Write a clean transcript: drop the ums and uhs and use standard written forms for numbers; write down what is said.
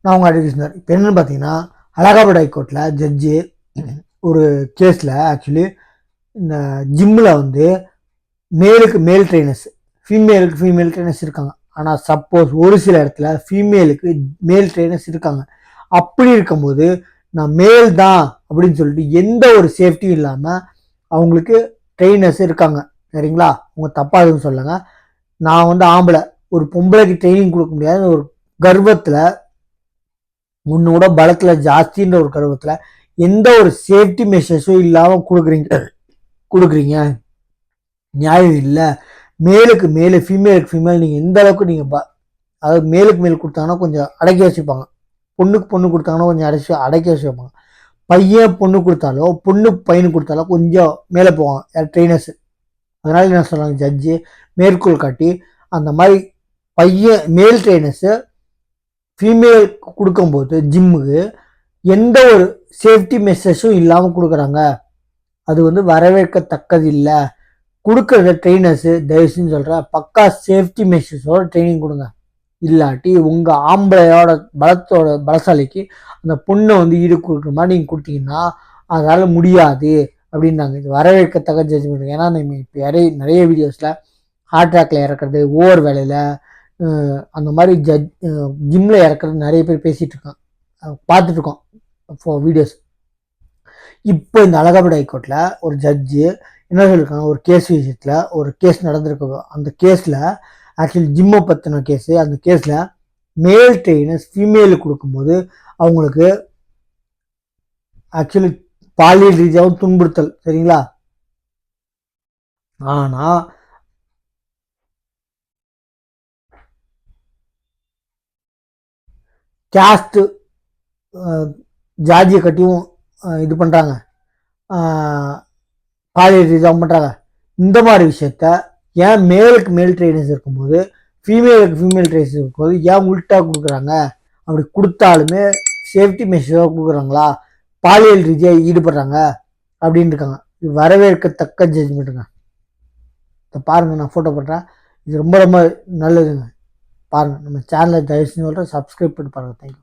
நான் அவங்க அட்வொகேட் சொன்னார். இப்போ என்னென்னு பார்த்தீங்கன்னா, அலகாபாத் ஹைகோர்ட்டில் ஜட்ஜு ஒரு கேஸில் ஆக்சுவலி இந்த ஜிம்மில் வந்து மேலுக்கு மேல் ட்ரெயினர்ஸ், ஃபீமேலுக்கு ஃபீமேல் ட்ரெயினர்ஸ் இருக்காங்க. ஆனால் சப்போஸ் ஒரு சில இடத்துல ஃபீமேலுக்கு மேல் ட்ரெயினர்ஸ் இருக்காங்க. அப்படி இருக்கும்போது நான் மேல் தான் அப்படின்னு சொல்லிட்டு எந்த ஒரு சேஃப்டியும் இல்லாமல் அவங்களுக்கு ட்ரெயினர்ஸ் இருக்காங்க. சரிங்களா? அவங்க தப்பாக எதுவும் சொல்லுங்க. நான் வந்து ஆம்பளை, ஒரு பொம்பளைக்கு ட்ரைனிங் கொடுக்க முடியாத ஒரு கர்வத்தில், உன்னோட பலத்தில் ஜாஸ்தின்ற ஒரு கர்வத்தில் எந்த ஒரு சேஃப்டி மெஷர்ஸும் இல்லாமல் கொடுக்குறீங்க, நியாயம் இல்லை. மேலுக்கு மேலே ஃபீமேலுக்கு ஃபீமேல் நீங்கள் எந்த அளவுக்கு நீங்கள் அதாவது மேலுக்கு மேல் கொடுத்தாங்கன்னா கொஞ்சம் அடக்கி வச்சுப்பாங்க, பொண்ணுக்கு பொண்ணு கொடுத்தாங்கன்னா கொஞ்சம் அடக்கி வச்சு வைப்பாங்க. பையன் பொண்ணு கொடுத்தாலோ பொண்ணு பையனுக்கு கொடுத்தாலோ கொஞ்சம் மேலே போவாங்க யார் ட்ரெயினர்ஸ். அதனால என்ன சொல்கிறாங்க ஜட்ஜு மேற்கோள் காட்டி, அந்த மாதிரி பையன் மேல் ட்ரெயினர்ஸு ஃபீமேல் கொடுக்கும்போது ஜிம்முக்கு எந்த ஒரு சேஃப்டி மெஷர்ஸும் இல்லாமல் கொடுக்குறாங்க, அது வந்து வரவேற்கத்தக்கது இல்லை. கொடுக்குற ட்ரெயினர்ஸு தயவுசெய்து சொல்கிறேன், பக்கா சேஃப்டி மெஷர்ஸோட ட்ரைனிங் கொடுங்க. இல்லாட்டி உங்கள் ஆம்பளையோட பலசாலிக்கு அந்த பொண்ணை வந்து ஈடு கொடுக்குற மாதிரி நீங்கள் கொடுத்தீங்கன்னா அதனால் முடியாது அப்படின்னாங்க. இது வரவேற்கத்தக்க ஜட்ஜ்மெண்ட். ஏன்னா நம்ம இப்போ நிறைய வீடியோஸில் ஹார்ட் அட்டாக்ல இறக்குறது, ஓவர் வேலையில் அந்த மாதிரி ஜிம்மில் இறக்குறது நிறைய பேர் பேசிகிட்டு இருக்கான், பார்த்துட்ருக்கோம் வீடியோஸ். இப்போ இந்த அலகாபாத் ஹைகோர்ட்டில் ஒரு ஜட்ஜு என்ன சொல்லியிருக்காங்க, ஒரு கேஸ் விஷயத்தில் ஒரு கேஸ் நடந்திருக்கு. அந்த கேஸில் ஆக்சுவலி ஜிம்மை பற்றின கேஸு. அந்த கேஸில் மேல் ட்ரெயினர்ஸ் ஃபீமேலுக்கு கொடுக்கும்போது அவங்களுக்கு ஆக்சுவலி பாலியல் ரீதியாகவும் துன்புறுத்தல். சரிங்களா? ஆனால் கேஸ்ட்டு ஜாதியை கட்டியும் இது பண்ணுறாங்க, பாலியல் ரீதியாகவும் பண்ணுறாங்க. இந்த மாதிரி விஷயத்த ஏன் மேலுக்கு மேல் ட்ரெயினர்ஸ் இருக்கும்போது ஃபீமேலுக்கு ஃபீமேல் ட்ரெயினர்ஸ் இருக்கும்போது ஏன் உல்ட்டா கொடுக்குறாங்க? அப்படி கொடுத்தாலுமே சேஃப்டி மெஷராக கொடுக்குறாங்களா, பாலியல் ரீதியாக ஈடுபடுறாங்க அப்படின்னு இருக்காங்க. இது வரவேற்கத்தக்க ஜட்ஜ்மெண்ட்டுங்க. இதை பாருங்கள், நான் ஃபோட்டோ போடுறேன். இது ரொம்ப ரொம்ப நல்லதுங்க. பாருங்கள், நம்ம சேனலை தயவு செஞ்சு சொல்கிறேன், சப்ஸ்கிரைப் பண்ணி பாருங்கள். தேங்க்யூ.